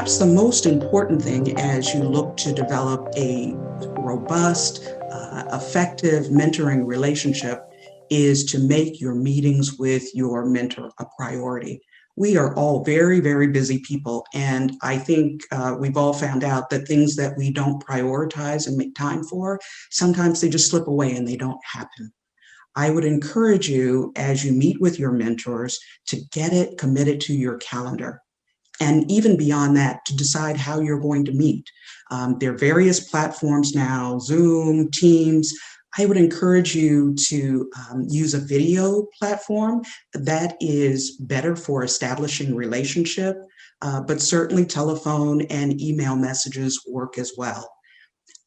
Perhaps the most important thing as you look to develop a robust, effective mentoring relationship is to make your meetings with your mentor a priority. We are all very, very busy people, and I think we've all found out that things that we don't prioritize and make time for, sometimes they just slip away and they don't happen. I would encourage you as you meet with your mentors to get it committed to your calendar. And even beyond that, to decide how you're going to meet. There are various platforms now, Zoom, Teams. I would encourage you to use a video platform that is better for establishing relationship, but certainly telephone and email messages work as well.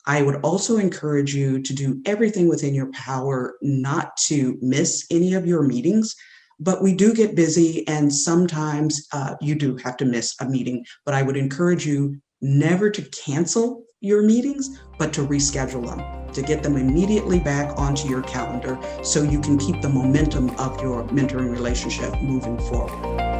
I would also encourage you to do everything within your power not to miss any of your meetings. But we do get busy, and sometimes you do have to miss a meeting. But I would encourage you never to cancel your meetings, but to reschedule them, to get them immediately back onto your calendar so you can keep the momentum of your mentoring relationship moving forward.